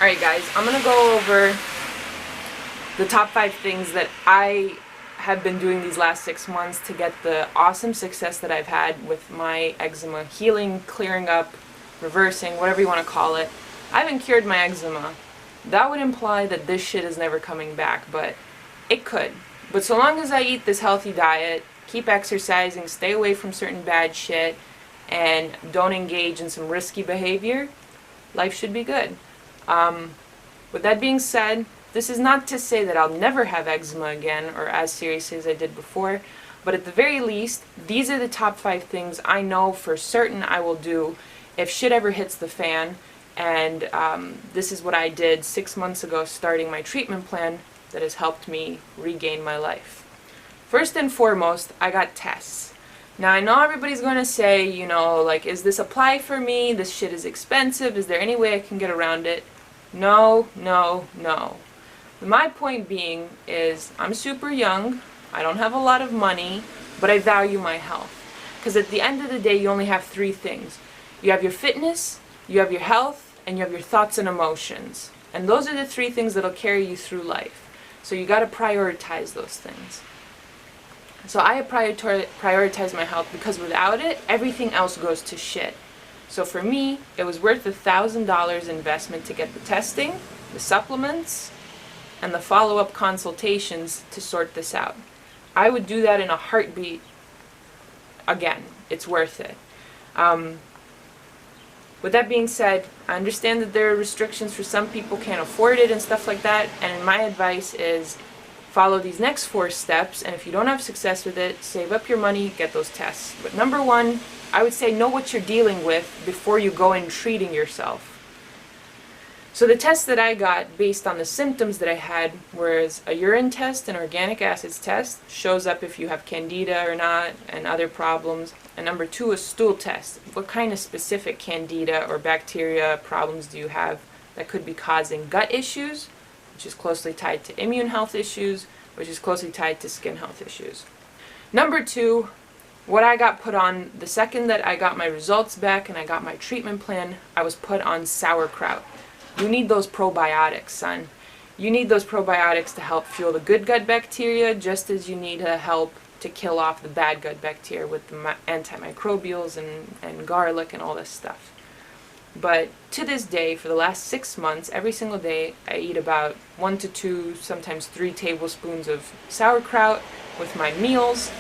Alright guys, I'm going to go over the top 5 things that I have been doing these last 6 months to get the awesome success that I've had with my eczema healing, clearing up, reversing, whatever you want to call it. I haven't cured my eczema. That would imply that this shit is never coming back, but it could. But so long as I eat this healthy diet, keep exercising, stay away from certain bad shit, and don't engage in some risky behavior, life should be good. With that being said, this is not to say that I'll never have eczema again or as seriously as I did before, but at the very least, these are the top 5 things I know for certain I will do if shit ever hits the fan. And this is what I did 6 months ago, starting my treatment plan that has helped me regain my life. First and foremost, I got tests. Now I know everybody's going to say, you know, like, is this apply for me? This shit is expensive. Is there any way I can get around it? No, no, no. My point being is I'm super young, I don't have a lot of money, but I value my health. Because at the end of the day, you only have 3 things. You have your fitness, you have your health, and you have your thoughts and emotions. And those are the 3 things that'll carry you through life. So you got to prioritize those things. So I prioritize my health because without it, everything else goes to shit. So for me, it was worth $1,000 investment to get the testing, the supplements, and the follow-up consultations to sort this out. I would do that in a heartbeat again. It's worth it. With that being said, I understand that there are restrictions for some people, can't afford it and stuff like that, and my advice is follow these next 4 steps, and if you don't have success with it, save up your money, get those tests. But number 1, I would say know what you're dealing with before you go in treating yourself. So the test that I got based on the symptoms that I had was a urine test, an organic acids test, shows up if you have candida or not, and other problems. And number 2, a stool test. What kind of specific candida or bacteria problems do you have that could be causing gut issues, which is closely tied to immune health issues, which is closely tied to skin health issues. Number 2, what I got put on, the second that I got my results back and I got my treatment plan, I was put on sauerkraut. You need those probiotics, son. You need those probiotics to help fuel the good gut bacteria, just as you need to help to kill off the bad gut bacteria with the antimicrobials and garlic and all this stuff. But to this day, for the last 6 months, every single day, I eat about 1 to 2, sometimes 3 tablespoons of sauerkraut with my meals.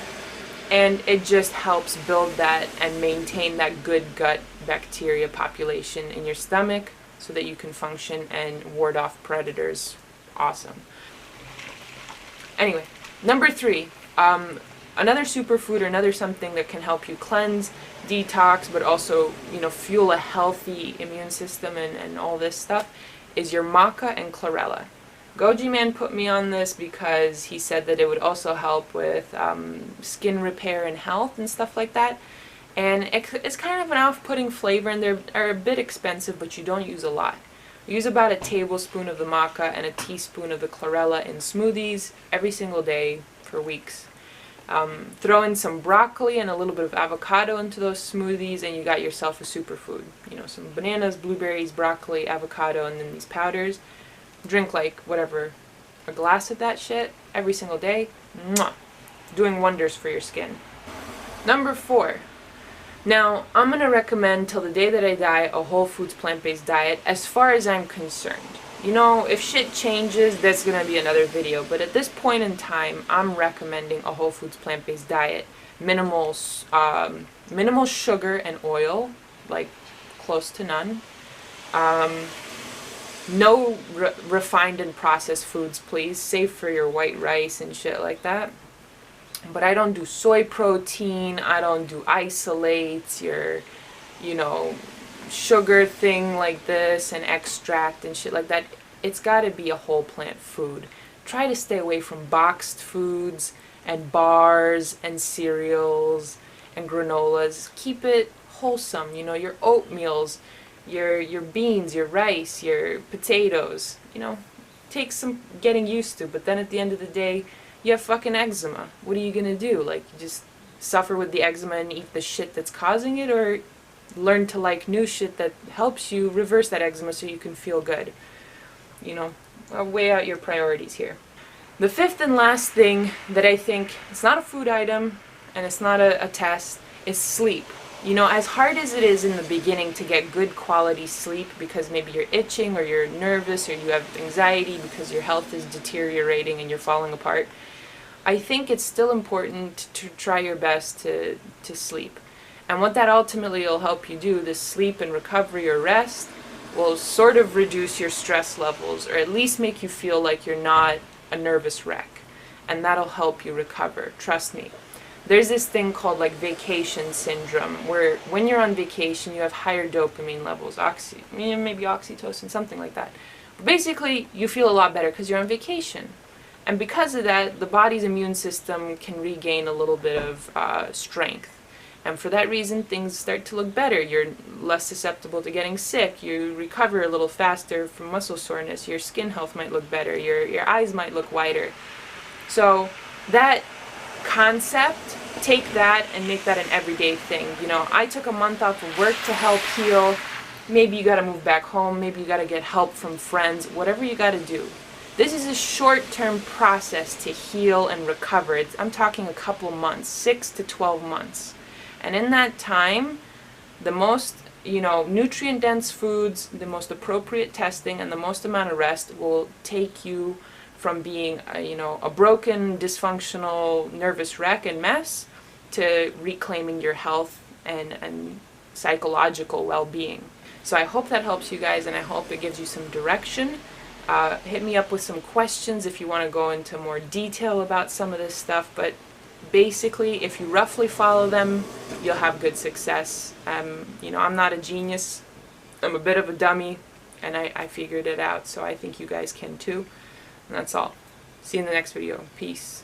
And it just helps build that and maintain that good gut bacteria population in your stomach so that you can function and ward off predators. Awesome. Anyway, number 3, another superfood or another something that can help you cleanse, detox, but also, you know, fuel a healthy immune system and all this stuff is your maca and chlorella. Goji Man put me on this because he said that it would also help with skin repair and health and stuff like that. And it's kind of an off-putting flavor, and they're a bit expensive, but you don't use a lot. You use about a tablespoon of the maca and a teaspoon of the chlorella in smoothies every single day for weeks. Throw in some broccoli and a little bit of avocado into those smoothies, and you got yourself a superfood. You know, some bananas, blueberries, broccoli, avocado, and then these powders. Drink like whatever, a glass of that shit every single day. Mwah! Doing wonders for your skin. Number 4. Now, I'm going to recommend till the day that I die a whole foods plant-based diet as far as I'm concerned. You know, if shit changes, that's going to be another video, but at this point in time, I'm recommending a whole foods plant-based diet. Minimal sugar and oil, like close to none. No refined and processed foods, please, save for your white rice and shit like that. But I don't do soy protein, I don't do isolates, your, you know, sugar thing like this and extract and shit like that. It's got to be a whole plant food. Try to stay away from boxed foods and bars and cereals and granolas. Keep it wholesome, you know, your oatmeals, your beans, your rice, your potatoes, you know, take some getting used to, but then at the end of the day, you have fucking eczema. What are you gonna do? Like, you just suffer with the eczema and eat the shit that's causing it, or learn to like new shit that helps you reverse that eczema so you can feel good? you know, weigh out your priorities here. The fifth and last thing that I think, it's not a food item and it's not a test, is sleep. You know, as hard as it is in the beginning to get good quality sleep because maybe you're itching or you're nervous or you have anxiety because your health is deteriorating and you're falling apart, I think it's still important to try your best to sleep. And what that ultimately will help you do, this sleep and recovery or rest, will sort of reduce your stress levels, or at least make you feel like you're not a nervous wreck. And that'll help you recover, trust me. There's this thing called like vacation syndrome, where when you're on vacation you have higher dopamine levels, maybe oxytocin, something like that. But basically you feel a lot better because you're on vacation. And because of that, the body's immune system can regain a little bit of strength. And for that reason, things start to look better. You're less susceptible to getting sick. You recover a little faster from muscle soreness. Your skin health might look better. Your eyes might look whiter. So that concept, take that and make that an everyday thing. You know, I took a month off of work to help heal. Maybe you got to move back home. Maybe you got to get help from friends. Whatever you got to do. This is a short-term process to heal and recover. I'm talking a couple months, 6 to 12 months. And in that time, the most, nutrient-dense foods, the most appropriate testing, and the most amount of rest will take you from being, a broken, dysfunctional, nervous wreck and mess to reclaiming your health and psychological well-being. So I hope that helps you guys, and I hope it gives you some direction. Hit me up with some questions if you want to go into more detail about some of this stuff, but basically, if you roughly follow them, you'll have good success. I'm not a genius. I'm a bit of a dummy, and I figured it out, so I think you guys can too. And that's all. See you in the next video. Peace.